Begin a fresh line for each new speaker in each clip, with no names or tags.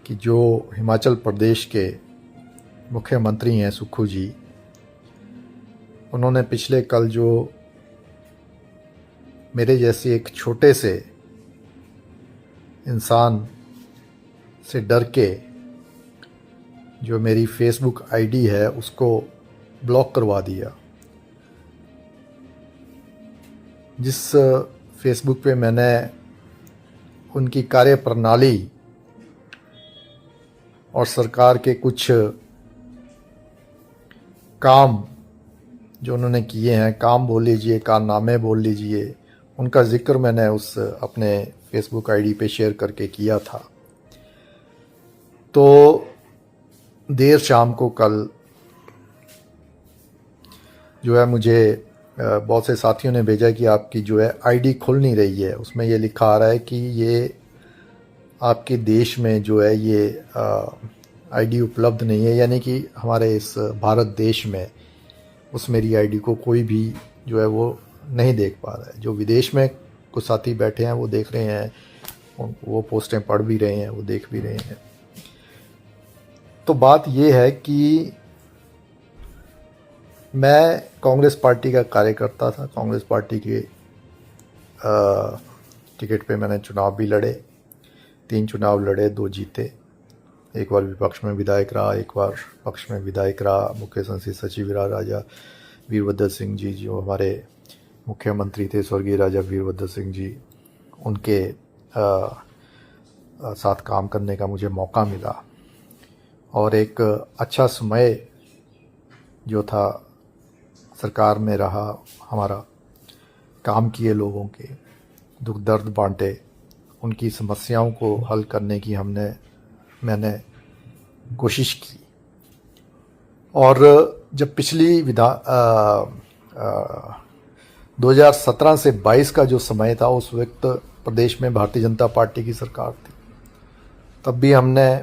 कि जो हिमाचल प्रदेश के मुख्यमंत्री हैं सुक्खू जी, उन्होंने पिछले कल जो मेरे जैसे एक छोटे से इंसान से डर के जो मेरी फेसबुक आईडी है उसको ब्लॉक करवा दिया। जिस फेसबुक पे मैंने उनकी कार्यप्रणाली और सरकार के कुछ काम जो उन्होंने किए हैं, काम बोल लीजिए, कारनामे बोल लीजिए, उनका जिक्र मैंने उस अपने फेसबुक आईडी पे शेयर करके किया था। तो देर शाम को कल जो है मुझे बहुत से साथियों ने भेजा कि आपकी जो है आईडी खुल नहीं रही है। उसमें ये लिखा आ रहा है कि ये आपके देश में जो है ये आईडी उपलब्ध नहीं है, यानी कि हमारे इस भारत देश में उस मेरी आईडी को कोई भी जो है वो नहीं देख पा रहा है। जो विदेश में कुछ साथी बैठे हैं वो देख रहे हैं, वो पोस्टें पढ़ भी रहे हैं, वो देख भी रहे हैं। तो बात ये है कि मैं कांग्रेस पार्टी का कार्यकर्ता था। कांग्रेस पार्टी के टिकट पे मैंने चुनाव भी लड़े, 3 चुनाव लड़े, 2 जीते। एक बार विपक्ष में विधायक रहा, एक बार पक्ष में विधायक रहा। मुख्य संसदीय सचिव रहा राजा वीरभद्र सिंह जी, जो हमारे मुख्यमंत्री थे, स्वर्गीय राजा वीरभद्र सिंह जी, उनके साथ काम करने का मुझे मौका मिला। और एक अच्छा समय जो था सरकार में रहा हमारा, काम किए, लोगों के दुख दर्द बांटे, उनकी समस्याओं को हल करने की मैंने कोशिश की। और जब पिछली 2017 से 22 का जो समय था, उस वक्त प्रदेश में भारतीय जनता पार्टी की सरकार थी। तब भी हमने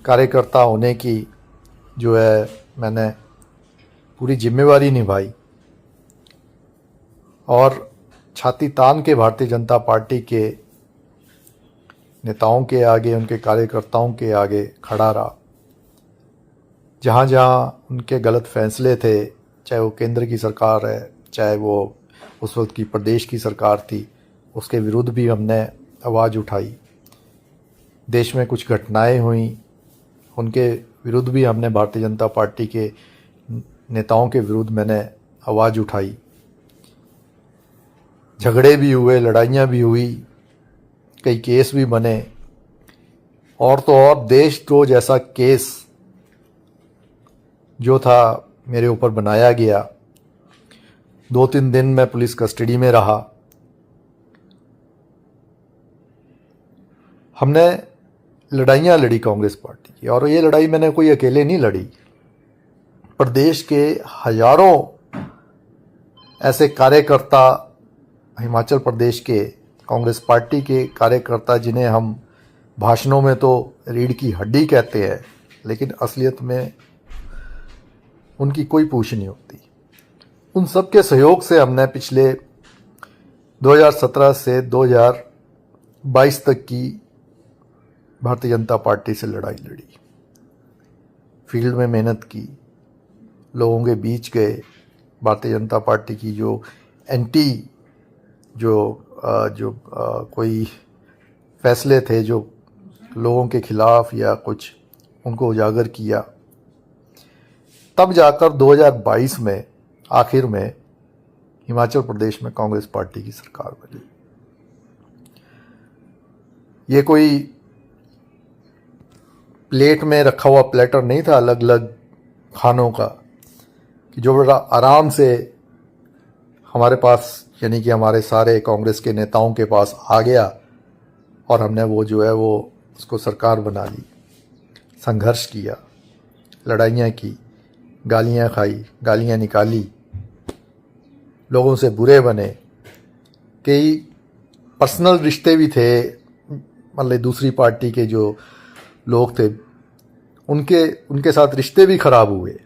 कार्यकर्ता होने की जो है मैंने पूरी जिम्मेवारी निभाई और छाती तान के भारतीय जनता पार्टी के नेताओं के आगे, उनके कार्यकर्ताओं के आगे खड़ा रहा। जहाँ जहाँ उनके गलत फैसले थे, चाहे वो केंद्र की सरकार है, चाहे वो उस वक्त की प्रदेश की सरकार थी, उसके विरुद्ध भी हमने आवाज़ उठाई। देश में कुछ घटनाएं हुई, उनके विरुद्ध भी हमने, भारतीय जनता पार्टी के नेताओं के विरुद्ध मैंने आवाज़ उठाई। झगड़े भी हुए, लड़ाइयाँ भी हुई, कई केस भी बने। और तो और देशद्रोह जैसा केस जो था मेरे ऊपर बनाया गया। 2-3 दिन मैं पुलिस कस्टडी में रहा। हमने लड़ाइयाँ लड़ी कांग्रेस पार्टी की, और ये लड़ाई मैंने कोई अकेले नहीं लड़ी। प्रदेश के हजारों ऐसे कार्यकर्ता, हिमाचल प्रदेश के कांग्रेस पार्टी के कार्यकर्ता, जिन्हें हम भाषणों में तो रीढ़ की हड्डी कहते हैं, लेकिन असलियत में उनकी कोई पूछ नहीं होती। उन सब के सहयोग से हमने पिछले 2017 से 2022 तक की भारतीय जनता पार्टी से लड़ाई लड़ी, फील्ड में मेहनत की, लोगों के बीच गए। भारतीय जनता पार्टी की जो एंटी कोई फैसले थे जो लोगों के खिलाफ या कुछ, उनको उजागर किया। तब जाकर 2022 में आखिर में हिमाचल प्रदेश में कांग्रेस पार्टी की सरकार बनी। ये कोई प्लेट में रखा हुआ प्लेटर नहीं था अलग अलग खानों का, कि जो बड़ा आराम से हमारे पास, यानी कि हमारे सारे कांग्रेस के नेताओं के पास आ गया और हमने वो जो है वो उसको सरकार बना ली। संघर्ष किया, लड़ाइयाँ की, गालियाँ खाई, गालियाँ निकाली, लोगों से बुरे बने। कई पर्सनल रिश्ते भी थे, मतलब दूसरी पार्टी के जो लोग थे उनके साथ रिश्ते भी खराब हुए।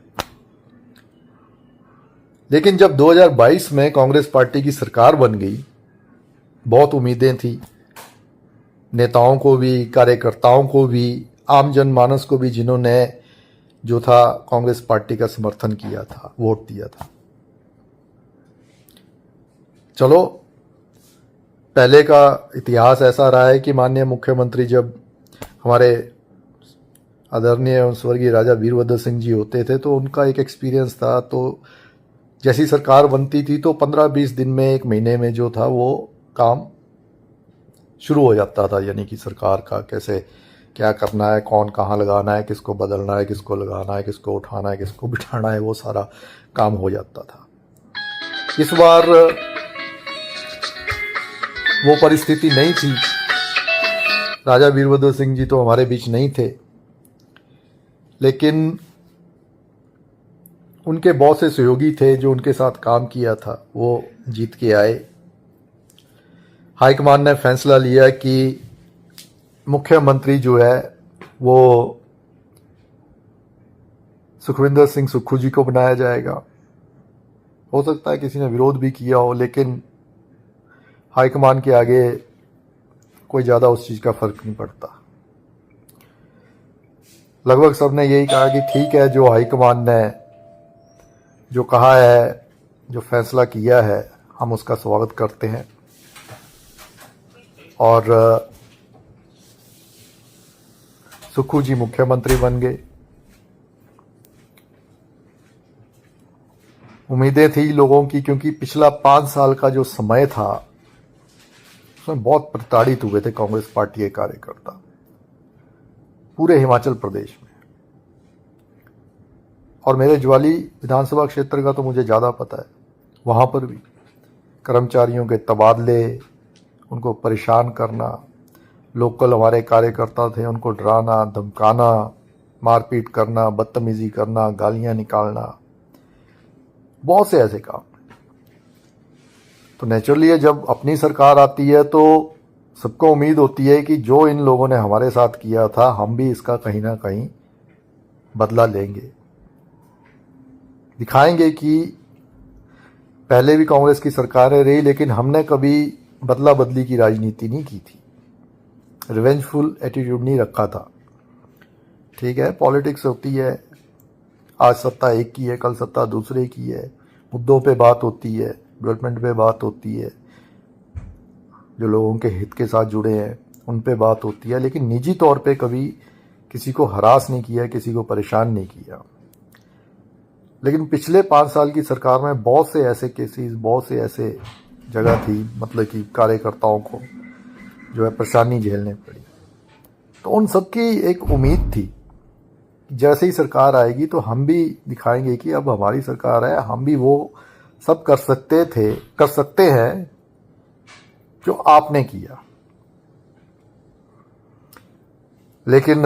लेकिन जब 2022 में कांग्रेस पार्टी की सरकार बन गई, बहुत उम्मीदें थी, नेताओं को भी, कार्यकर्ताओं को भी, आम जनमानस को भी, जिन्होंने जो था कांग्रेस पार्टी का समर्थन किया था, वोट दिया था। चलो, पहले का इतिहास ऐसा रहा है कि माननीय मुख्यमंत्री जब हमारे आदरणीय एवं स्वर्गीय राजा वीरभद्र सिंह जी होते थे तो उनका एक एक्सपीरियंस था, तो जैसी सरकार बनती थी तो 15-20 दिन में, 1 महीने में जो था वो काम शुरू हो जाता था। यानी कि सरकार का कैसे क्या करना है, कौन कहाँ लगाना है, किसको बदलना है, किसको लगाना है, किसको उठाना है, किसको बिठाना है, वो सारा काम हो जाता था। इस बार वो परिस्थिति नहीं थी। राजा वीरभद्र सिंह जी तो हमारे बीच नहीं थे, लेकिन उनके बहुत से सहयोगी थे जो उनके साथ काम किया था, वो जीत के आए। हाईकमान ने फैसला लिया कि मुख्यमंत्री जो है वो सुखविंदर सिंह सुक्खू जी को बनाया जाएगा। हो सकता है किसी ने विरोध भी किया हो, लेकिन हाईकमान के आगे कोई ज़्यादा उस चीज़ का फर्क नहीं पड़ता। लगभग सबने यही कहा कि ठीक है, जो हाईकमान ने जो कहा है, जो फैसला किया है, हम उसका स्वागत करते हैं। और सुक्खू जी मुख्यमंत्री बन गए। उम्मीदें थी लोगों की, क्योंकि पिछला 5 साल का जो समय था उसमें बहुत प्रताड़ित हुए थे कांग्रेस पार्टी के कार्यकर्ता पूरे हिमाचल प्रदेश में। और मेरे ज्वाली विधानसभा क्षेत्र का तो मुझे ज़्यादा पता है। वहाँ पर भी कर्मचारियों के तबादले, उनको परेशान करना, लोकल हमारे कार्यकर्ता थे उनको डराना, धमकाना, मारपीट करना, बदतमीजी करना, गालियाँ निकालना, बहुत से ऐसे काम। तो नेचुरली जब अपनी सरकार आती है तो सबको उम्मीद होती है कि जो इन लोगों ने हमारे साथ किया था, हम भी इसका कहीं ना कहीं बदला लेंगे, दिखाएंगे कि पहले भी कांग्रेस की सरकारें रही लेकिन हमने कभी बदला बदली की राजनीति नहीं की थी, रिवेंजफुल एटीट्यूड नहीं रखा था। ठीक है, पॉलिटिक्स होती है, आज सत्ता एक की है, कल सत्ता दूसरे की है, मुद्दों पे बात होती है, डेवलपमेंट पे बात होती है, जो लोगों के हित के साथ जुड़े हैं उन पे बात होती है, लेकिन निजी तौर पे कभी किसी को हरास नहीं किया, किसी को परेशान नहीं किया। लेकिन पिछले 5 साल की सरकार में बहुत से ऐसे केसेस, बहुत से ऐसे जगह थी, मतलब कि कार्यकर्ताओं को जो है परेशानी झेलने पड़ी। तो उन सबकी एक उम्मीद थी, जैसे ही सरकार आएगी तो हम भी दिखाएंगे कि अब हमारी सरकार है, हम भी वो सब कर सकते हैं जो आपने किया। लेकिन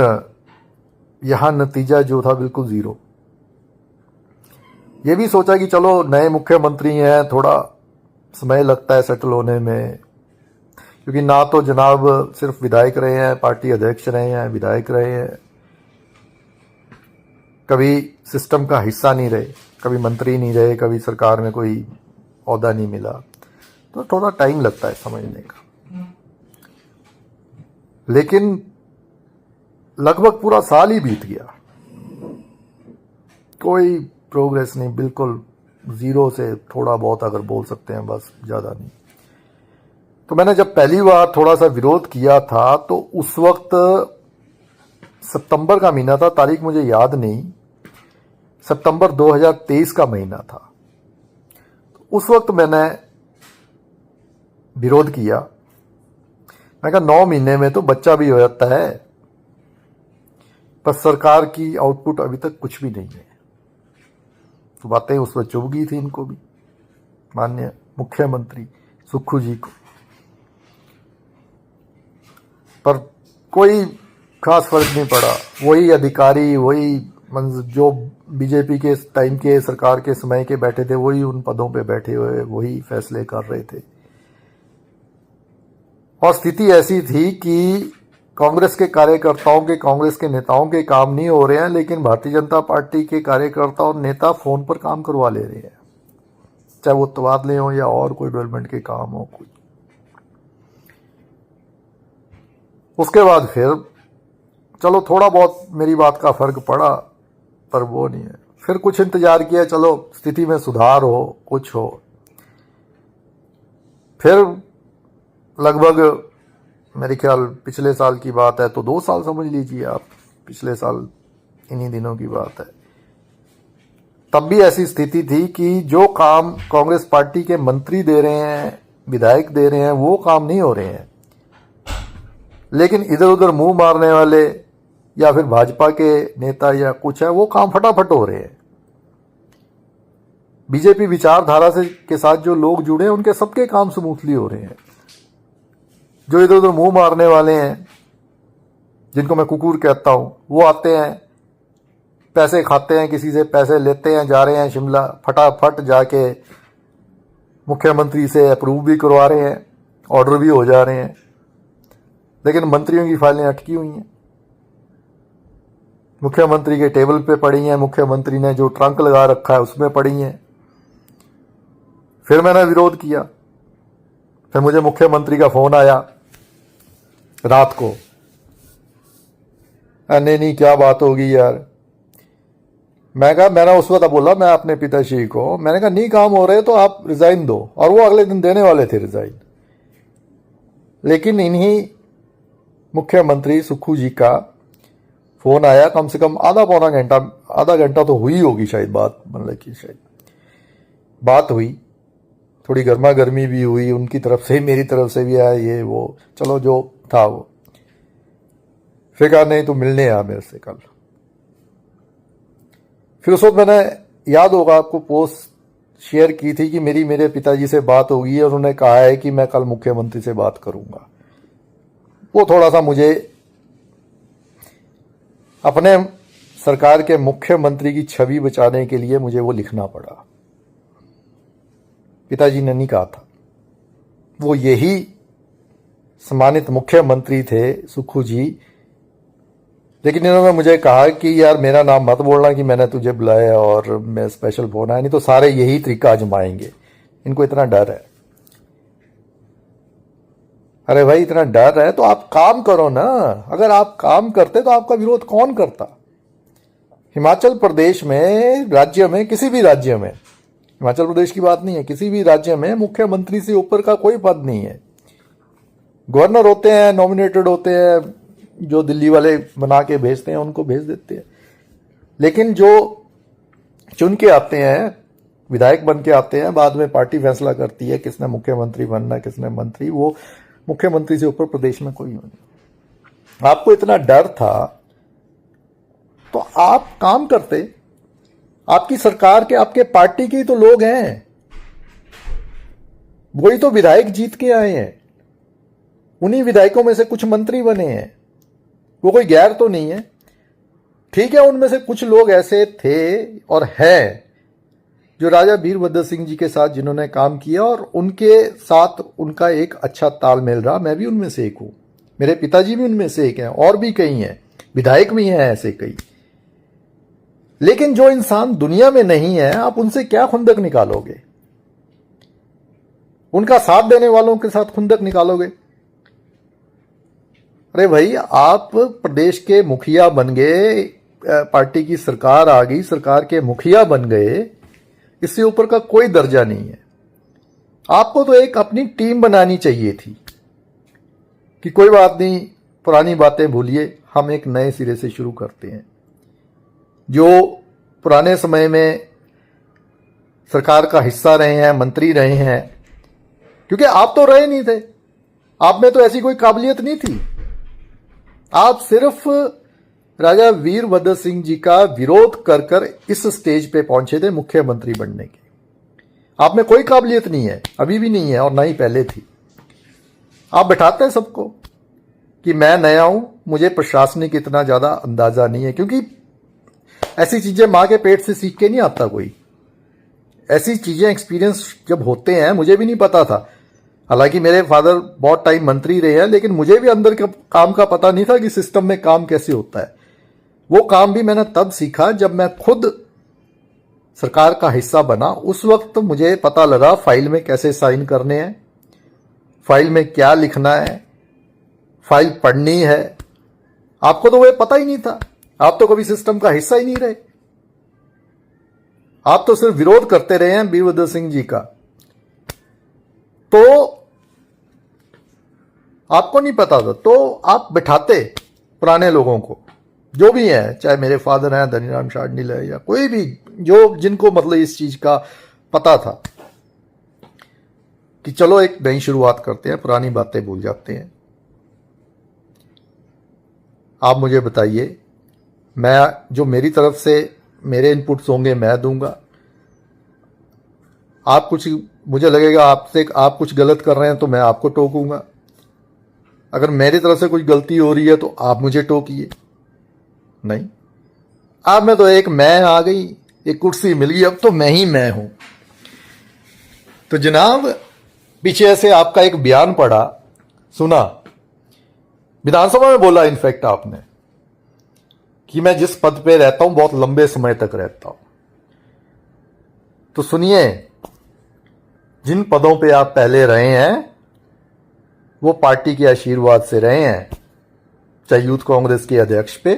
यहां नतीजा जो था बिल्कुल जीरो। ये भी सोचा कि चलो नए मुख्यमंत्री हैं, थोड़ा समय लगता है सेटल होने में, क्योंकि ना तो जनाब सिर्फ विधायक रहे हैं, पार्टी अध्यक्ष रहे हैं, विधायक रहे हैं, कभी सिस्टम का हिस्सा नहीं रहे, कभी मंत्री नहीं रहे, कभी सरकार में कोई ओहदा नहीं मिला, तो थोड़ा टाइम लगता है समझने का। लेकिन लगभग पूरा साल ही बीत गया, कोई प्रोग्रेस नहीं, बिल्कुल जीरो से थोड़ा बहुत अगर बोल सकते हैं, बस ज़्यादा नहीं। तो मैंने जब पहली बार थोड़ा सा विरोध किया था तो उस वक्त सितंबर का महीना था, तारीख मुझे याद नहीं, सितंबर 2023 का महीना था। तो उस वक्त मैंने विरोध किया। मैं कहा 9 महीने में तो बच्चा भी हो जाता है, पर सरकार की आउटपुट अभी तक कुछ भी नहीं है। तो बातें उस वक्त चुभ गई थी इनको भी, माननीय मुख्यमंत्री सुक्खू जी को, पर कोई खास फर्क नहीं पड़ा। वही अधिकारी, वही जो बीजेपी के टाइम के सरकार के समय के बैठे थे, वही उन पदों पे बैठे हुए वही फैसले कर रहे थे। और स्थिति ऐसी थी कि कांग्रेस के कार्यकर्ताओं के, कांग्रेस के नेताओं के काम नहीं हो रहे हैं, लेकिन भारतीय जनता पार्टी के कार्यकर्ता और नेता फोन पर काम करवा ले रहे हैं, चाहे वो तबादले हो या और कोई डेवलपमेंट के काम हो कोई। उसके बाद फिर चलो थोड़ा बहुत मेरी बात का फर्क पड़ा, पर वो नहीं है। फिर कुछ इंतजार किया, चलो स्थिति में सुधार हो, कुछ हो। फिर लगभग मेरे ख्याल पिछले साल की बात है, तो 2 साल समझ लीजिए आप, पिछले साल इन्हीं दिनों की बात है। तब भी ऐसी स्थिति थी कि जो काम कांग्रेस पार्टी के मंत्री दे रहे हैं, विधायक दे रहे हैं, वो काम नहीं हो रहे हैं, लेकिन इधर उधर मुंह मारने वाले या फिर भाजपा के नेता या कुछ है, वो काम फटाफट हो रहे हैं। बीजेपी विचारधारा से के साथ जो लोग जुड़े हैं, उनके सबके काम स्मूथली हो रहे हैं। जो इधर उधर मुंह मारने वाले हैं, जिनको मैं कुकुर कहता हूं, वो आते हैं, पैसे खाते हैं, किसी से पैसे लेते हैं, जा रहे हैं शिमला, फटाफट जाके मुख्यमंत्री से अप्रूव भी करवा रहे हैं, ऑर्डर भी हो जा रहे हैं, लेकिन मंत्रियों की फाइलें अटकी हुई हैं, मुख्यमंत्री के टेबल पे पड़ी हैं, मुख्यमंत्री ने जो ट्रंक लगा रखा है उसमें पड़ी हैं। फिर मैंने विरोध किया, फिर मुझे मुख्यमंत्री का फोन आया रात को, नहीं क्या बात होगी यार। मैंने उस वक्त बोला, मैं अपने पिताश्री को, मैंने कहा नहीं काम हो रहे तो आप रिजाइन दो, और वो अगले दिन देने वाले थे रिजाइन। लेकिन इन्हीं मुख्यमंत्री सुक्खू जी का फोन आया, कम से कम आधा घंटा तो हुई होगी शायद बात, मतलब कि शायद बात हुई, थोड़ी गर्मा गर्मी भी हुई, उनकी तरफ से मेरी तरफ से भी आया, ये वो, चलो जो था वो। फिर कहा नहीं तो मिलने आ मेरे से कल। फिर उस वक्त मैंने, याद होगा आपको, पोस्ट शेयर की थी कि मेरे पिताजी से बात होगी और उन्होंने कहा है कि मैं कल मुख्यमंत्री से बात करूंगा। वो थोड़ा सा मुझे अपने सरकार के मुख्यमंत्री की छवि बचाने के लिए मुझे वो लिखना पड़ा। पिताजी ने नहीं कहा था, वो यही सम्मानित मुख्यमंत्री थे सुक्खू जी, लेकिन इन्होंने मुझे कहा कि यार मेरा नाम मत बोलना कि मैंने तुझे बुलाया और मैं स्पेशल फोन आया, नहीं तो सारे यही तरीका आजमाएंगे, इनको इतना डर है। अरे भाई इतना डर है तो आप काम करो ना, अगर आप काम करते तो आपका विरोध कौन करता। हिमाचल प्रदेश में, राज्य में, किसी भी राज्य में, हिमाचल प्रदेश की बात नहीं है, किसी भी राज्य में मुख्यमंत्री से ऊपर का कोई पद नहीं है। गवर्नर होते हैं, नॉमिनेटेड होते हैं, जो दिल्ली वाले बना के भेजते हैं उनको भेज देते हैं, लेकिन जो चुन के आते हैं, विधायक बन के आते हैं, बाद में पार्टी फैसला करती है किसने मुख्यमंत्री बनना, किसने मंत्री, वो मुख्यमंत्री से ऊपर प्रदेश में कोई नहीं। आपको इतना डर था तो आप काम करते, आपकी सरकार के, आपके पार्टी के ही तो लोग हैं, वही तो विधायक जीत के आए हैं, उन्हीं विधायकों में से कुछ मंत्री बने हैं, वो कोई गैर तो नहीं है। ठीक है, उनमें से कुछ लोग ऐसे थे और हैं जो राजा वीरभद्र सिंह जी के साथ जिन्होंने काम किया और उनके साथ उनका एक अच्छा तालमेल रहा, मैं भी उनमें से एक हूं, मेरे पिताजी भी उनमें से एक हैं, और भी कई हैं, विधायक भी हैं ऐसे कई। लेकिन जो इंसान दुनिया में नहीं है, आप उनसे क्या खुंदक निकालोगे, उनका साथ देने वालों के साथ खुंदक निकालोगे। अरे भाई आप प्रदेश के मुखिया बन गए, पार्टी की सरकार आ गई, सरकार के मुखिया बन गए, इससे ऊपर का कोई दर्जा नहीं है। आपको तो एक अपनी टीम बनानी चाहिए थी कि कोई बात नहीं, पुरानी बातें भूलिए, हम एक नए सिरे से शुरू करते हैं। जो पुराने समय में सरकार का हिस्सा रहे हैं, मंत्री रहे हैं, क्योंकि आप तो रहे नहीं थे, आप में तो ऐसी कोई काबिलियत नहीं थी, आप सिर्फ राजा वीरभद्र सिंह जी का विरोध कर कर इस स्टेज पे पहुंचे थे मुख्यमंत्री बनने के। आप में कोई काबिलियत नहीं है, अभी भी नहीं है और ना ही पहले थी। आप बैठाते हैं सबको कि मैं नया हूं, मुझे प्रशासनिक इतना ज्यादा अंदाजा नहीं है, क्योंकि ऐसी चीजें मां के पेट से सीख के नहीं आता कोई। ऐसी चीजें एक्सपीरियंस जब होते हैं, मुझे भी नहीं पता था, हालांकि मेरे फादर बहुत टाइम मंत्री रहे हैं, लेकिन मुझे भी अंदर के काम का पता नहीं था कि सिस्टम में काम कैसे होता है। वो काम भी मैंने तब सीखा जब मैं खुद सरकार का हिस्सा बना। उस वक्त मुझे पता लगा फाइल में कैसे साइन करने हैं, फाइल में क्या लिखना है, फाइल पढ़नी है। आपको तो वह पता ही नहीं था, आप तो कभी सिस्टम का हिस्सा ही नहीं रहे, आप तो सिर्फ विरोध करते रहे हैं वीरभद्र सिंह जी का। तो आपको नहीं पता था तो आप बिठाते पुराने लोगों को, जो भी हैं, चाहे मेरे फादर हैं धनीराम शार्दुल है या कोई भी, जो जिनको मतलब इस चीज का पता था कि चलो एक नई शुरुआत करते हैं, पुरानी बातें भूल जाते हैं। आप मुझे बताइए, मैं जो मेरी तरफ से मेरे इनपुट्स होंगे मैं दूंगा। आप कुछ, मुझे लगेगा आपसे आप कुछ गलत कर रहे हैं तो मैं आपको टोकूंगा। अगर मेरी तरफ से कुछ गलती हो रही है तो आप मुझे टोकिए। नहीं, अब मैं तो एक मैं आ गई, एक कुर्सी मिल गई, अब तो मैं ही मैं हूं। तो जनाब, पीछे से आपका एक बयान पढ़ा, सुना, विधानसभा में बोला इनफैक्ट आपने कि मैं जिस पद पे रहता हूं बहुत लंबे समय तक रहता हूं। तो सुनिए, जिन पदों पे आप पहले रहे हैं वो पार्टी के आशीर्वाद से रहे हैं, चाहे यूथ कांग्रेस के अध्यक्ष पे,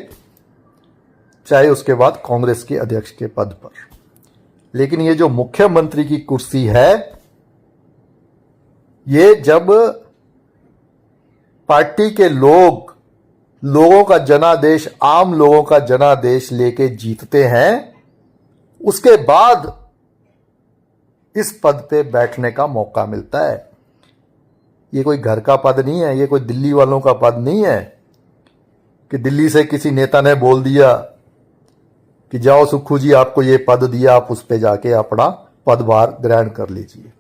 चाहे उसके बाद कांग्रेस के अध्यक्ष के पद पर। लेकिन ये जो मुख्यमंत्री की कुर्सी है, ये जब पार्टी के लोगों का जनादेश, आम लोगों का जनादेश लेके जीतते हैं, उसके बाद इस पद पे बैठने का मौका मिलता है। ये कोई घर का पद नहीं है, ये कोई दिल्ली वालों का पद नहीं है कि दिल्ली से किसी नेता ने बोल दिया कि जाओ सुक्खू जी आपको ये पद दिया, आप उस पे जाके अपना पदभार ग्रहण कर लीजिए।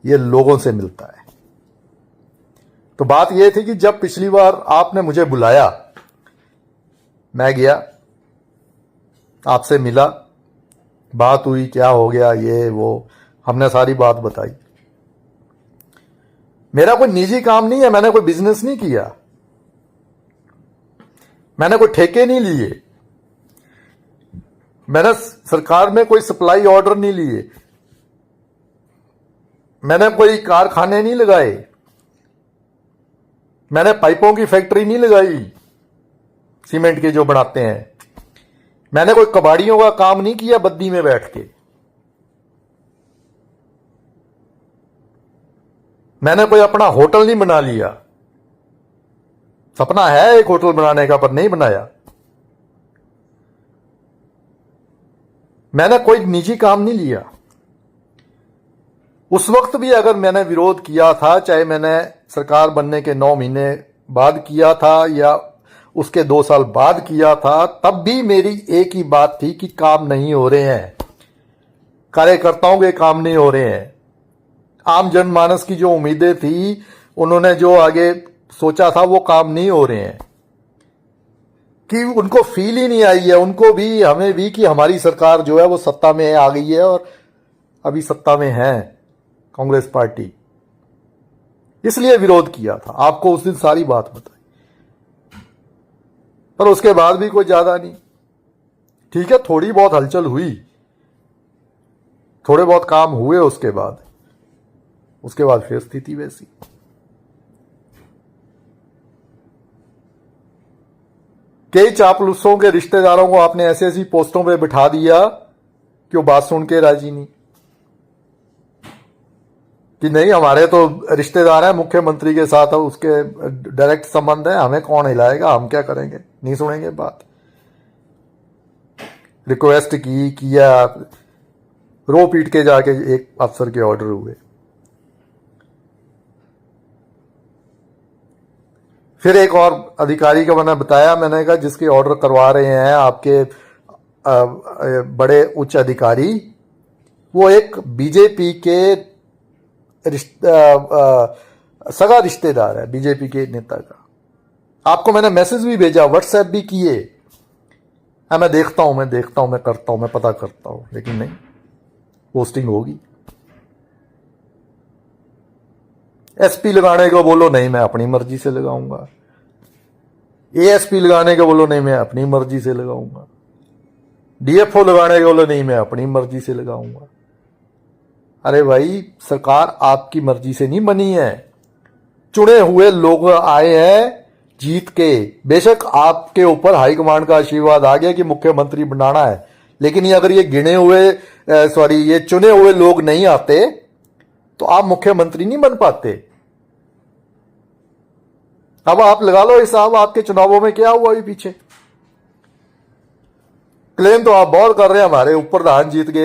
ये लोगों से मिलता है। तो बात यह थी कि जब पिछली बार आपने मुझे बुलाया, मैं गया, आपसे मिला, बात हुई, क्या हो गया, ये वो, हमने सारी बात बताई। मेरा कोई निजी काम नहीं है, मैंने कोई बिजनेस नहीं किया, मैंने कोई ठेके नहीं लिए, मैंने सरकार में कोई सप्लाई ऑर्डर नहीं लिए, मैंने कोई कारखाने नहीं लगाए, मैंने पाइपों की फैक्ट्री नहीं लगाई सीमेंट के जो बनाते हैं, मैंने कोई कबाड़ियों का काम नहीं किया बद्दी में बैठ के, मैंने कोई अपना होटल नहीं बना लिया। सपना है एक होटल बनाने का, पर नहीं बनाया। मैंने कोई निजी काम नहीं लिया। उस वक्त भी अगर मैंने विरोध किया था, चाहे मैंने सरकार बनने के 9 महीने बाद किया था या उसके 2 साल बाद किया था, तब भी मेरी एक ही बात थी कि काम नहीं हो रहे हैं, कार्यकर्ताओं के काम नहीं हो रहे हैं। आम जनमानस की जो उम्मीदें थी, उन्होंने जो आगे सोचा था, वो काम नहीं हो रहे हैं, कि उनको फील ही नहीं आई है, उनको भी हमें भी, कि हमारी सरकार जो है वो सत्ता में आ गई है और अभी सत्ता में है कांग्रेस पार्टी। इसलिए विरोध किया था, आपको उस दिन सारी बात बताई। पर उसके बाद भी कोई ज्यादा नहीं, ठीक है, थोड़ी बहुत हलचल हुई, थोड़े बहुत काम हुए, उसके बाद फिर स्थिति वैसी। कई चापलूसों के रिश्तेदारों को आपने ऐसी ऐसी पोस्टों पे बिठा दिया कि वो बात सुन के राजी नहीं, कि नहीं हमारे तो रिश्तेदार हैं मुख्यमंत्री के साथ, उसके डायरेक्ट संबंध है, हमें कौन हिलाएगा, हम क्या करेंगे, नहीं सुनेंगे बात। रिक्वेस्ट किया, रो पीट के जाके एक अफसर के ऑर्डर हुए। फिर एक और अधिकारी का मैंने बताया, मैंने कहा जिसके ऑर्डर करवा रहे हैं आपके बड़े उच्च अधिकारी, वो एक बीजेपी के सगा रिश्तेदार है, बीजेपी के नेता का। आपको मैंने मैसेज भी भेजा, व्हाट्सएप भी किए, मैं देखता हूं, मैं करता हूं, मैं पता करता हूं, लेकिन नहीं, पोस्टिंग होगी। एसपी लगाने को बोलो, नहीं मैं अपनी मर्जी से लगाऊंगा। एएसपी लगाने को बोलो, नहीं मैं अपनी मर्जी से लगाऊंगा। डीएफओ लगाने को बोलो, नहीं मैं अपनी मर्जी से लगाऊंगा। अरे भाई, सरकार आपकी मर्जी से नहीं बनी है, चुने हुए लोग आए हैं जीत के। बेशक आपके ऊपर हाईकमांड का आशीर्वाद आ गया कि मुख्यमंत्री बनाना है, लेकिन ये अगर ये गिने हुए ये चुने हुए लोग नहीं आते तो आप मुख्यमंत्री नहीं बन पाते। अब आप लगा लो हिसाब, आपके चुनावों में क्या हुआ अभी पीछे। क्लेम तो आप बहुत कर रहे हैं हमारे ऊपर,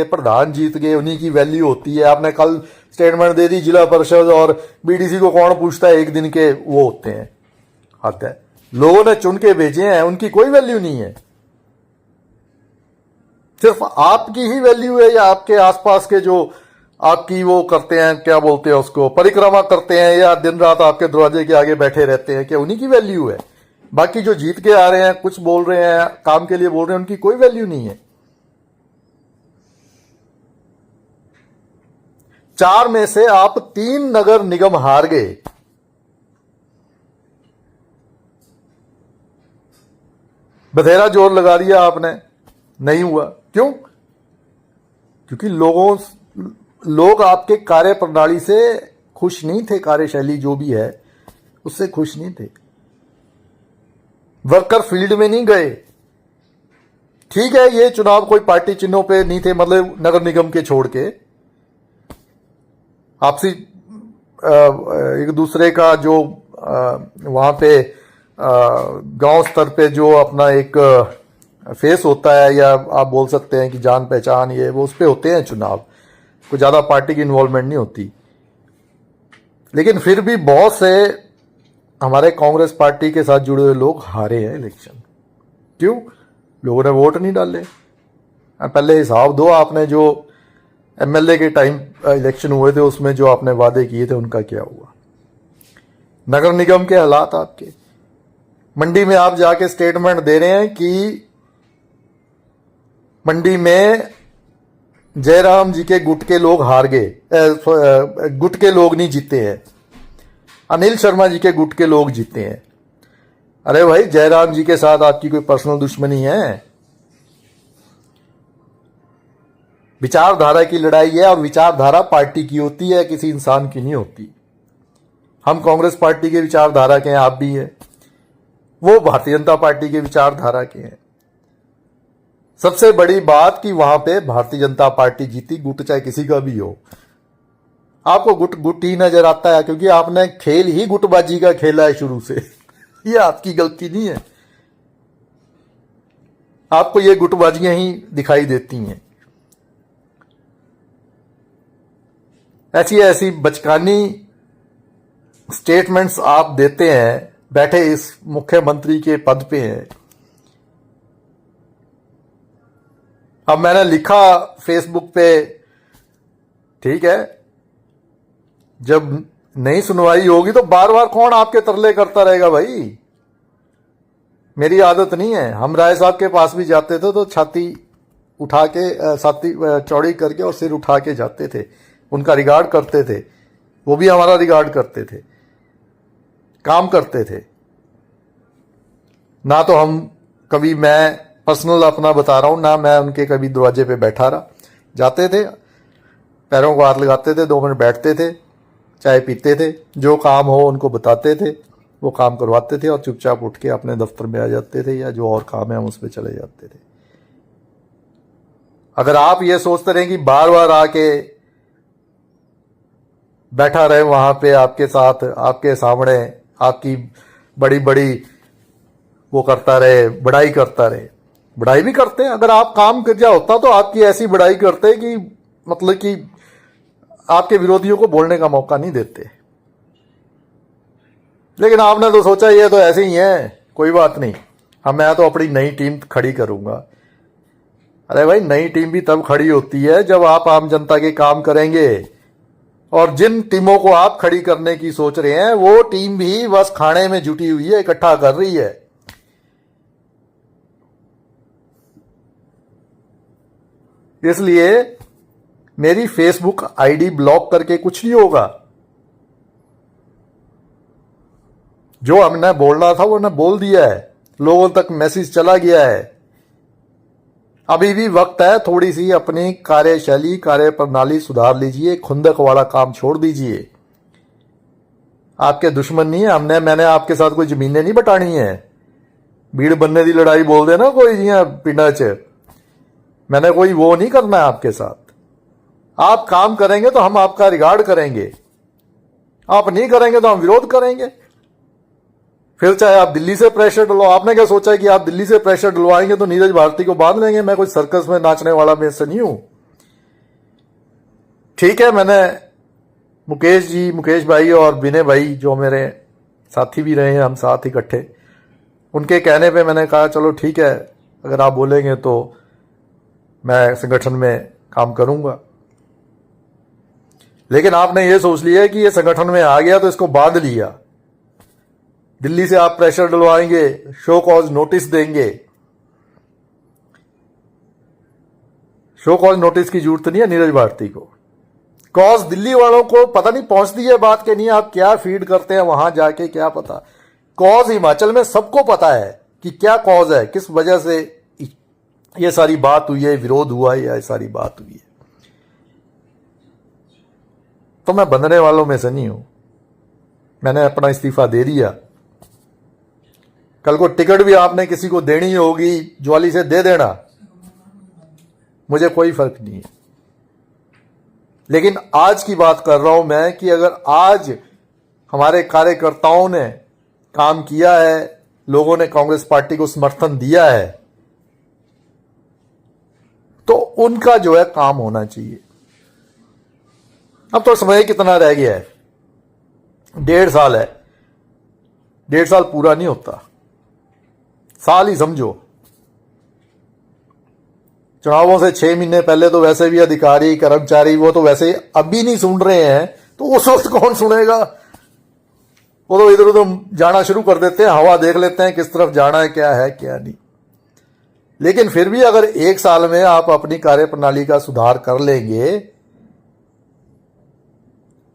प्रधान जीत गए, उन्हीं की वैल्यू होती है। आपने कल स्टेटमेंट दे दी, जिला परिषद और बीडीसी को कौन पूछता है, एक दिन के वो होते हैं। हद है, लोगों ने चुन के भेजे हैं, उनकी कोई वैल्यू नहीं है। सिर्फ आपकी ही वैल्यू है, या आपके आसपास के जो आपकी वो करते हैं, क्या बोलते हैं उसको, परिक्रमा करते हैं, या दिन रात आपके दरवाजे के आगे बैठे रहते हैं, क्या उन्हीं की वैल्यू है? बाकी जो जीत के आ रहे हैं, कुछ बोल रहे हैं, काम के लिए बोल रहे हैं, उनकी कोई वैल्यू नहीं है। 4 में से आप 3 नगर निगम हार गए। बथेरा जोर लगा दिया आपने, नहीं हुआ। क्यों? क्योंकि लोग आपके कार्य प्रणाली से खुश नहीं थे, कार्यशैली जो भी है उससे खुश नहीं थे। वर्कर फील्ड में नहीं गए। ठीक है, ये चुनाव कोई पार्टी चिन्हों पे नहीं थे, मतलब नगर निगम के छोड़ के आपसी एक दूसरे का जो वहां पे गांव स्तर पे जो अपना एक फेस होता है, या आप बोल सकते हैं कि जान पहचान, ये वो उस पे होते हैं चुनाव, कोई ज्यादा पार्टी की इन्वॉल्वमेंट नहीं होती। लेकिन फिर भी बहुत से हमारे कांग्रेस पार्टी के साथ जुड़े हुए लोग हारे हैं इलेक्शन। क्यों? लोगों ने वोट नहीं डाले। पहले हिसाब दो, आपने जो एमएलए के टाइम इलेक्शन हुए थे उसमें जो आपने वादे किए थे उनका क्या हुआ। नगर निगम के हालात आपके, मंडी में आप जाके स्टेटमेंट दे रहे हैं कि मंडी में जयराम जी के गुट के लोग हार गए, गुट के लोग नहीं जीते हैं, अनिल शर्मा जी के गुट के लोग जीते हैं। अरे भाई, जयराम जी के साथ आपकी कोई पर्सनल दुश्मनी है? विचारधारा की लड़ाई है, और विचारधारा पार्टी की होती है, किसी इंसान की नहीं होती। हम कांग्रेस पार्टी के विचारधारा के हैं, आप भी हैं, वो भारतीय जनता पार्टी के विचारधारा के हैं। सबसे बड़ी बात कि वहां पे भारतीय जनता पार्टी जीती, गुट चाहे किसी का भी हो। आपको गुट ही नजर आता है, क्योंकि आपने खेल ही गुटबाजी का खेला है शुरू से। ये आपकी गलती नहीं है, आपको ये गुटबाजियां ही दिखाई देती हैं। ऐसी बचकानी स्टेटमेंट्स आप देते हैं, बैठे इस मुख्यमंत्री के पद पे हैं। अब मैंने लिखा फेसबुक पे, ठीक है, जब नई सुनवाई होगी तो बार बार कौन आपके तरले करता रहेगा भाई। मेरी आदत नहीं है। हम राय साहब के पास भी जाते थे तो छाती उठा के, छाती चौड़ी करके और सिर उठा के जाते थे, उनका रिगार्ड करते थे, वो भी हमारा रिगार्ड करते थे, काम करते थे ना। तो हम कभी, मैं पर्सनल अपना बता रहा हूं ना, मैं उनके कभी दरवाजे पे बैठा रहा। जाते थे, पैरों को हाथ लगाते थे, 2 मिनट बैठते थे, चाय पीते थे, जो काम हो उनको बताते थे, वो काम करवाते थे और चुपचाप उठ के अपने दफ्तर में आ जाते थे, या जो और काम है हम उस पर चले जाते थे। अगर आप ये सोचते रहे कि बार बार आके बैठा रहे वहां पे आपके साथ, आपके सामने आपकी बड़ी बड़ी वो करता रहे, बड़ाई करता रहे, बड़ाई भी करते हैं। अगर आप काम कर जा होता तो आपकी ऐसी बड़ाई करते कि मतलब कि आपके विरोधियों को बोलने का मौका नहीं देते। लेकिन आपने तो सोचा ये तो ऐसे ही है, कोई बात नहीं, मैं तो अपनी नई टीम खड़ी करूंगा। अरे भाई, नई टीम भी तब खड़ी होती है जब आप आम जनता के काम करेंगे। और जिन टीमों को आप खड़ी करने की सोच रहे हैं, वो टीम भी बस खाने में जुटी हुई है, इकट्ठा कर रही है। इसलिए मेरी फेसबुक आईडी ब्लॉक करके कुछ नहीं होगा। जो हमने बोलना था वो ने बोल दिया है, लोगों तक मैसेज चला गया है। अभी भी वक्त है, थोड़ी सी अपनी कार्यशैली, कार्य प्रणाली सुधार लीजिए, खुंदक वाला काम छोड़ दीजिए। आपके दुश्मन नहीं है। मैंने आपके साथ कोई जमीनें नहीं बटानी है। भीड़ बनने की लड़ाई बोल देना कोई जियां पिंडा च, मैंने कोई वो नहीं करना है आपके साथ। आप काम करेंगे तो हम आपका रिगार्ड करेंगे, आप नहीं करेंगे तो हम विरोध करेंगे। फिर चाहे आप दिल्ली से प्रेशर डलो, आपने क्या सोचा है कि आप दिल्ली से प्रेशर डलवाएंगे तो नीरज भारती को बांध लेंगे? मैं कोई सर्कस में नाचने वाला में से नहीं हूं। ठीक है, मैंने मुकेश भाई और विनय भाई जो मेरे साथी भी रहे हैं, हम साथ इकट्ठे, उनके कहने पे मैंने कहा चलो ठीक है, अगर आप बोलेंगे तो मैं संगठन में काम करूंगा। लेकिन आपने ये सोच लिया कि ये संगठन में आ गया तो इसको बांध लिया। दिल्ली से आप प्रेशर डलवाएंगे, शो कॉज नोटिस देंगे। शो कॉज नोटिस की जरूरत नहीं है नीरज भारती को। कॉज दिल्ली वालों को पता नहीं पहुंचती है बात के नहीं, आप क्या फीड करते हैं वहां जाके क्या पता। कॉज हिमाचल में सबको पता है कि क्या कॉज है, किस वजह से ये सारी बात हुई है, विरोध हुआ है या ये सारी बात हुई है। तो मैं बंधने वालों में से नहीं हूं। मैंने अपना इस्तीफा दे दिया। कल को टिकट भी आपने किसी को देनी होगी, ज्वाली से दे देना, मुझे कोई फर्क नहीं है। लेकिन आज की बात कर रहा हूं मैं कि अगर आज हमारे कार्यकर्ताओं ने काम किया है, लोगों ने कांग्रेस पार्टी को समर्थन दिया है, तो उनका जो है काम होना चाहिए। अब तो समय कितना रह गया है? 1.5 साल है। 1.5 साल पूरा नहीं होता, साल ही समझो। चुनावों से 6 महीने पहले तो वैसे भी अधिकारी कर्मचारी वो तो वैसे अभी नहीं सुन रहे हैं, तो उस वक्त कौन सुनेगा? वो तो इधर उधर जाना शुरू कर देते हैं, हवा देख लेते हैं किस तरफ जाना है, क्या है क्या नहीं। लेकिन फिर भी अगर 1 साल में आप अपनी कार्यप्रणाली का सुधार कर लेंगे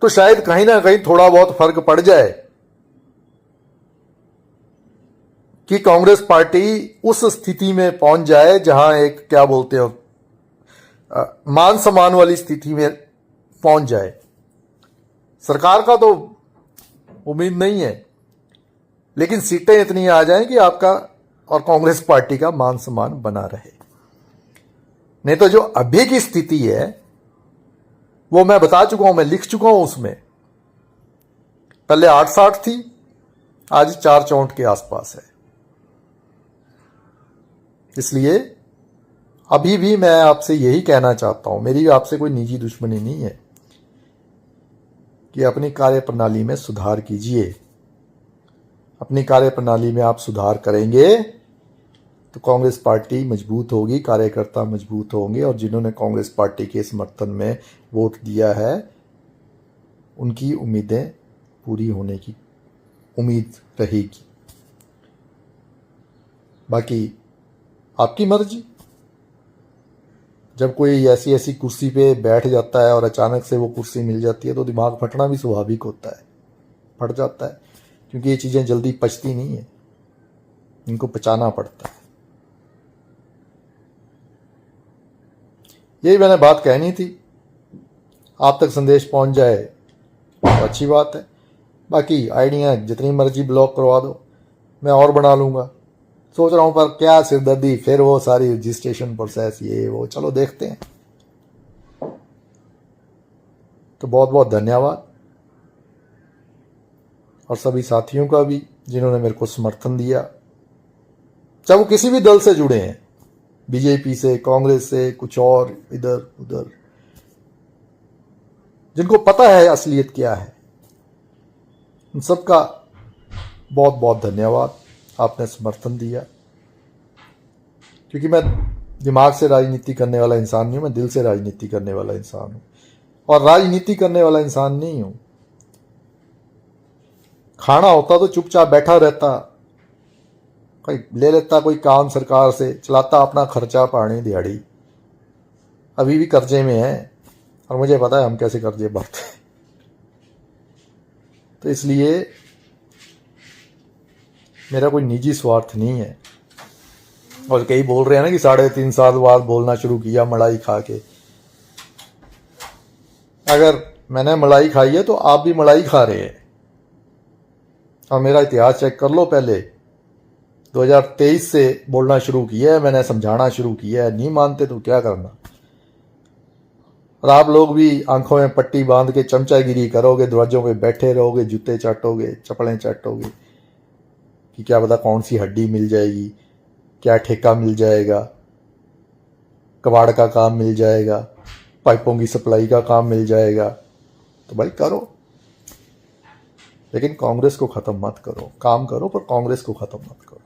तो शायद कहीं ना कहीं थोड़ा बहुत फर्क पड़ जाए कि कांग्रेस पार्टी उस स्थिति में पहुंच जाए जहां एक क्या बोलते हो मान सम्मान वाली स्थिति में पहुंच जाए। सरकार का तो उम्मीद नहीं है, लेकिन सीटें इतनी आ जाएं कि आपका और कांग्रेस पार्टी का मान सम्मान बना रहे। नहीं तो जो अभी की स्थिति है वो मैं बता चुका हूं, मैं लिख चुका हूं उसमें। पहले 8-60 थी, आज 4-64 के आसपास है। इसलिए अभी भी मैं आपसे यही कहना चाहता हूं, मेरी आपसे कोई निजी दुश्मनी नहीं है, कि अपनी कार्यप्रणाली में सुधार कीजिए। अपनी कार्यप्रणाली में आप सुधार करेंगे तो कांग्रेस पार्टी मजबूत होगी, कार्यकर्ता मजबूत होंगे, और जिन्होंने कांग्रेस पार्टी के समर्थन में वोट दिया है उनकी उम्मीदें पूरी होने की उम्मीद रहेगी। बाकी आपकी मर्जी। जब कोई ऐसी कुर्सी पे बैठ जाता है और अचानक से वो कुर्सी मिल जाती है तो दिमाग फटना भी स्वाभाविक होता है, फट जाता है, क्योंकि ये चीज़ें जल्दी पचती नहीं है, इनको पचाना पड़ता है। यही मैंने बात कहनी थी, आप तक संदेश पहुंच जाए तो अच्छी बात है। बाकी आइडिया जितनी मर्जी ब्लॉक करवा दो, मैं और बना लूँगा। सोच रहा हूँ पर क्या सिरदर्दी, फिर वो सारी रजिस्ट्रेशन प्रोसेस ये वो, चलो देखते हैं। तो बहुत बहुत धन्यवाद, और सभी साथियों का भी जिन्होंने मेरे को समर्थन दिया, चाहे वो किसी भी दल से जुड़े हैं, बीजेपी से, कांग्रेस से, कुछ और इधर उधर, जिनको पता है असलियत क्या है, उन सबका बहुत बहुत धन्यवाद। आपने समर्थन दिया, क्योंकि मैं दिमाग से राजनीति करने वाला इंसान नहीं हूं, मैं दिल से राजनीति करने वाला इंसान हूं, और राजनीति करने वाला इंसान नहीं हूं। खाना होता तो चुपचाप बैठा रहता, कोई ले लेता कोई काम सरकार से, चलाता अपना खर्चा पानी दिहाड़ी। अभी भी कर्जे में है और मुझे पता है हम कैसे कर्जे भरते हैं। तो इसलिए मेरा कोई निजी स्वार्थ नहीं है। और कई बोल रहे हैं ना कि 3.5 साल बाद बोलना शुरू किया मलाई खा के। अगर मैंने मलाई खाई है तो आप भी मलाई खा रहे हैं, और मेरा इतिहास चेक कर लो, पहले 2023 से बोलना शुरू किया है मैंने, समझाना शुरू किया है, नहीं मानते तो क्या करना। और आप लोग भी आंखों में पट्टी बांध के चमचागिरी करोगे, दरवाजों पे बैठे रहोगे, जूते चाटोगे, चप्पलें चाटोगे कि क्या पता कौन सी हड्डी मिल जाएगी, क्या ठेका मिल जाएगा, कबाड़ का काम मिल जाएगा, पाइपों की सप्लाई का काम मिल जाएगा। तो भाई करो, लेकिन कांग्रेस को ख़त्म मत करो। काम करो पर कांग्रेस को ख़त्म मत करो।